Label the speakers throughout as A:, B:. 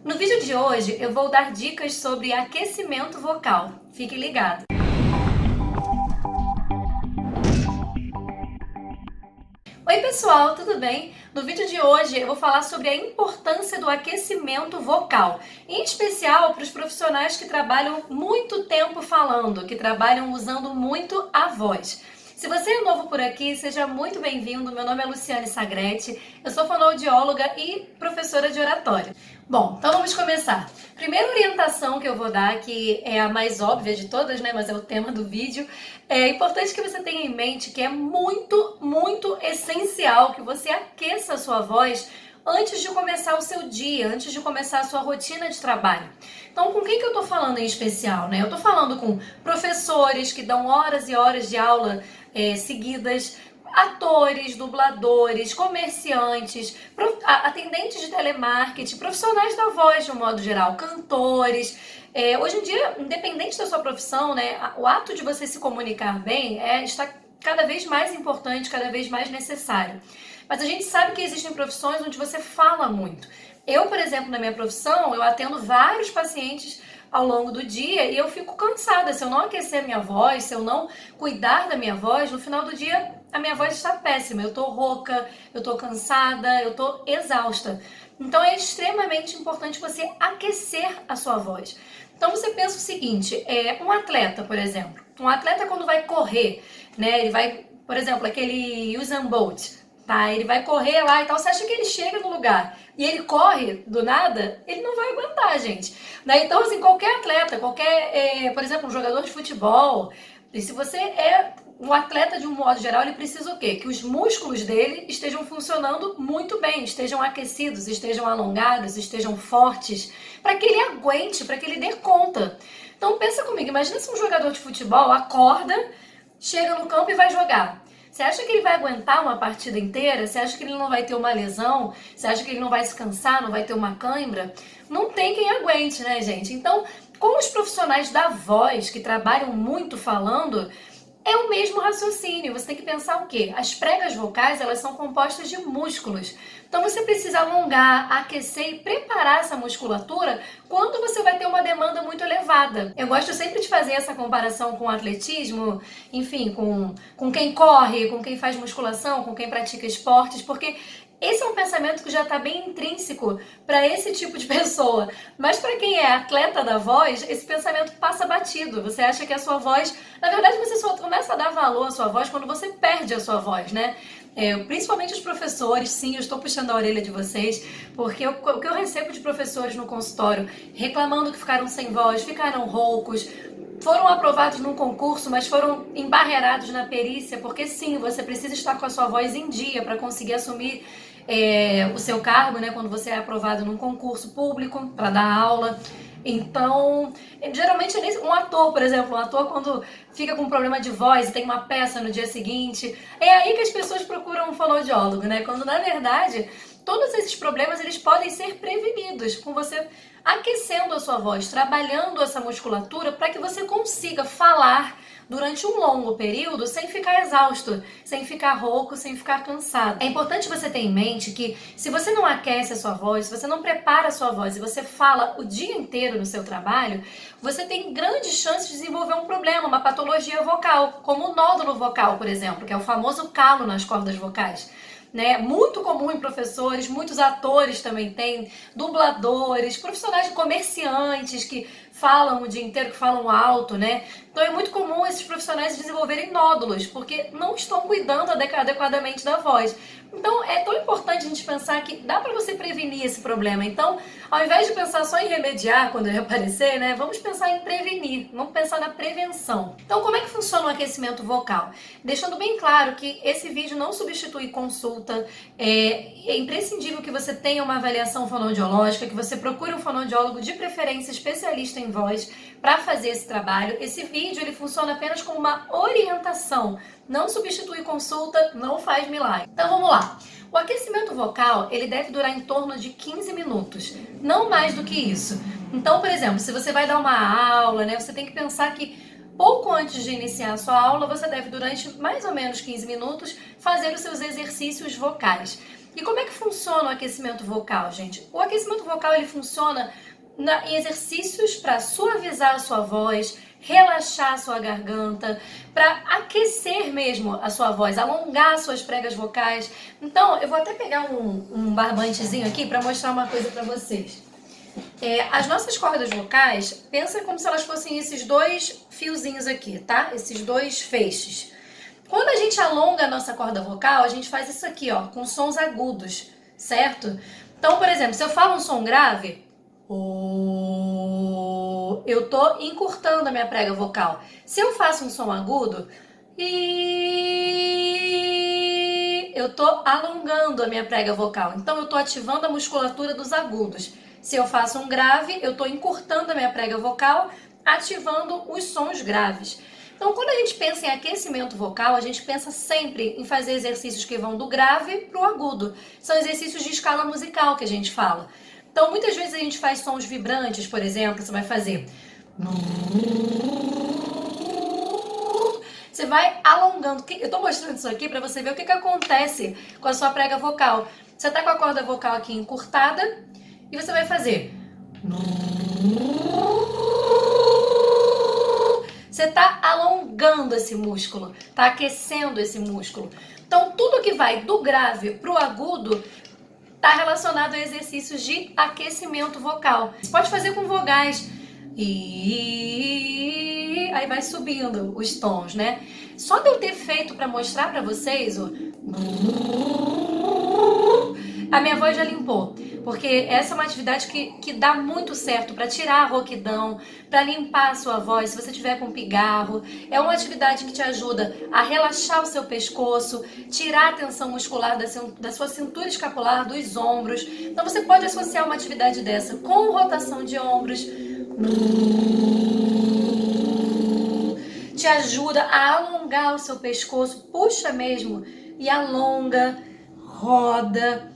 A: No vídeo de hoje eu vou dar dicas sobre aquecimento vocal. Fique ligado! Oi pessoal, tudo bem? No vídeo de hoje eu vou falar sobre a importância do aquecimento vocal, em especial para os profissionais que trabalham muito tempo falando, que trabalham usando muito a voz. Se você é novo por aqui, seja muito bem-vindo. Meu nome é Luciane Sagretti, eu sou fonoaudióloga e professora de oratório. Bom, então vamos começar. Primeira orientação que eu vou dar, que é a mais óbvia de todas, né, mas é o tema do vídeo, é importante que você tenha em mente que é muito essencial que você aqueça a sua voz antes de começar o seu dia, antes de começar a sua rotina de trabalho. Então, com quem que eu tô falando em especial, né? Eu tô falando com professores que dão horas e horas de aula seguidas, atores, dubladores, comerciantes, atendentes de telemarketing, profissionais da voz de um modo geral, cantores. Hoje em dia, independente da sua profissão, né, o ato de você se comunicar bem está cada vez mais importante, cada vez mais necessário. Mas a gente sabe que existem profissões onde você fala muito. Eu, por exemplo, na minha profissão, eu atendo vários pacientes ao longo do dia e eu fico cansada. Se eu não aquecer minha voz, se eu não cuidar da minha voz, no final do dia a minha voz está péssima. Eu tô rouca, eu tô cansada, eu tô exausta. Então é extremamente importante você aquecer a sua voz. Então você pensa o seguinte, um atleta, por exemplo, um atleta quando vai correr, né, ele vai, por exemplo, aquele Usain Bolt, tá? Ele vai correr lá e tal, você acha que ele chega no lugar e ele corre do nada? Ele não vai aguentar, gente. Né? Então, assim, qualquer atleta, por exemplo, um jogador de futebol, e se você é um atleta de um modo geral, ele precisa o quê? Que os músculos dele estejam funcionando muito bem, estejam aquecidos, estejam alongados, estejam fortes, para que ele aguente, para que ele dê conta. Então, pensa comigo, imagina se um jogador de futebol acorda, chega no campo e vai jogar. Você acha que ele vai aguentar uma partida inteira? Você acha que ele não vai ter uma lesão? Você acha que ele não vai se cansar, não vai ter uma cãibra? Não tem quem aguente, né, gente? Então, com os profissionais da voz, que trabalham muito falando, é o mesmo raciocínio. Você tem que pensar o quê? As pregas vocais, elas são compostas de músculos. Então você precisa alongar, aquecer e preparar essa musculatura quando você vai ter uma demanda muito elevada. Eu gosto sempre de fazer essa comparação com o atletismo, enfim, com quem corre, com quem faz musculação, com quem pratica esportes, porque esse é um pensamento que já está bem intrínseco para esse tipo de pessoa. Mas para quem é atleta da voz, esse pensamento passa batido. Você acha que a sua voz... Na verdade, você só começa a dar valor à sua voz quando você perde a sua voz, né? Principalmente os professores, sim, eu estou puxando a orelha de vocês, porque o que eu recebo de professores no consultório reclamando que ficaram sem voz, ficaram roucos, foram aprovados num concurso, mas foram embarreirados na perícia, porque sim, você precisa estar com a sua voz em dia para conseguir assumir o seu cargo, né, quando você é aprovado num concurso público para dar aula. Então, geralmente um ator, por exemplo, um ator quando fica com um problema de voz e tem uma peça no dia seguinte, é aí que as pessoas procuram um fonoaudiólogo, né? Quando na verdade todos esses problemas eles podem ser prevenidos com você aquecendo a sua voz, trabalhando essa musculatura para que você consiga falar durante um longo período sem ficar exausto, sem ficar rouco, sem ficar cansado. É importante você ter em mente que se você não aquece a sua voz, se você não prepara a sua voz e você fala o dia inteiro no seu trabalho, você tem grandes chances de desenvolver um problema, uma patologia vocal, como o nódulo vocal, por exemplo, que é o famoso calo nas cordas vocais. Né? Muito comum em professores, muitos atores também têm, dubladores, profissionais de comerciantes que falam o dia inteiro, que falam alto, né? Então é muito comum esses profissionais desenvolverem nódulos, porque não estão cuidando adequadamente da voz. Então é tão importante a gente pensar que dá para você prevenir esse problema. Então, ao invés de pensar só em remediar quando ele aparecer, né? Vamos pensar em prevenir, vamos pensar na prevenção. Então, como é que funciona o aquecimento vocal? Deixando bem claro que esse vídeo não substitui consulta, é imprescindível que você tenha uma avaliação fonoaudiológica, que você procure um fonoaudiólogo de preferência especialista em voz para fazer esse trabalho. Esse vídeo ele funciona apenas como uma orientação, não substitui consulta, não faz milagre. Então vamos lá. O aquecimento vocal ele deve durar em torno de 15 minutos, não mais do que isso. Então, por exemplo, se você vai dar uma aula, né, você tem que pensar que pouco antes de iniciar a sua aula, você deve, durante mais ou menos 15 minutos, fazer os seus exercícios vocais. E como é que funciona o aquecimento vocal, gente? O aquecimento vocal ele funciona em exercícios para suavizar a sua voz, relaxar a sua garganta, para aquecer mesmo a sua voz, alongar suas pregas vocais. Então, eu vou até pegar um barbantezinho aqui para mostrar uma coisa para vocês. As nossas cordas vocais, pensa como se elas fossem esses dois fiozinhos aqui, tá? Esses dois feixes. Quando a gente alonga a nossa corda vocal, a gente faz isso aqui, ó, com sons agudos, certo? Então, por exemplo, se eu falo um som grave, eu tô encurtando a minha prega vocal. Se eu faço um som agudo, eu tô alongando a minha prega vocal. Então, eu tô ativando a musculatura dos agudos. Se eu faço um grave, eu tô encurtando a minha prega vocal, ativando os sons graves. Então, quando a gente pensa em aquecimento vocal, a gente pensa sempre em fazer exercícios que vão do grave para o agudo. São exercícios de escala musical que a gente fala. Então, muitas vezes a gente faz sons vibrantes, por exemplo, você vai fazer... Você vai alongando. Eu estou mostrando isso aqui para você ver o que acontece com a sua prega vocal. Você está com a corda vocal aqui encurtada e você vai fazer... Você está alongando esse músculo, está aquecendo esse músculo. Então, tudo que vai do grave para o agudo está relacionado a exercícios de aquecimento vocal. Você pode fazer com vogais. E aí vai subindo os tons, né? Só de eu ter feito para mostrar para vocês a minha voz já limpou, porque essa é uma atividade que dá muito certo para tirar a rouquidão, para limpar a sua voz, se você tiver com pigarro. É uma atividade que te ajuda a relaxar o seu pescoço, tirar a tensão muscular da sua cintura escapular, dos ombros. Então você pode associar uma atividade dessa com rotação de ombros. Te ajuda a alongar o seu pescoço, puxa mesmo e alonga, roda.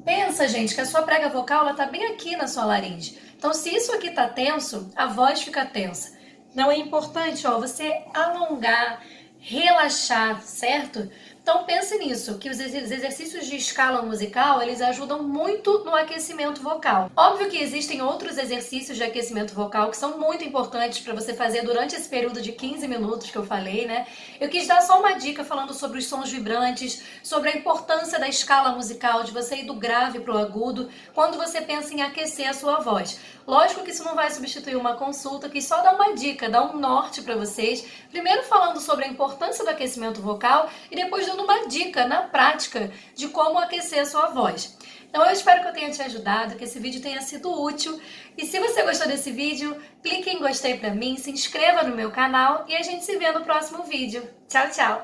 A: Pensa, gente, que a sua prega vocal ela tá bem aqui na sua laringe. Então, se isso aqui tá tenso, a voz fica tensa. Então, é importante, ó, você alongar, relaxar, certo? Então, pense nisso, que os exercícios de escala musical, eles ajudam muito no aquecimento vocal. Óbvio que existem outros exercícios de aquecimento vocal que são muito importantes para você fazer durante esse período de 15 minutos que eu falei, né? Eu quis dar só uma dica falando sobre os sons vibrantes, sobre a importância da escala musical, de você ir do grave para o agudo, quando você pensa em aquecer a sua voz. Lógico que isso não vai substituir uma consulta, que só dá uma dica, dá um norte para vocês. Primeiro falando sobre a importância do aquecimento vocal e depois dando uma dica na prática de como aquecer a sua voz. Então eu espero que eu tenha te ajudado, que esse vídeo tenha sido útil. E se você gostou desse vídeo, clique em gostei para mim, se inscreva no meu canal e a gente se vê no próximo vídeo. Tchau, tchau!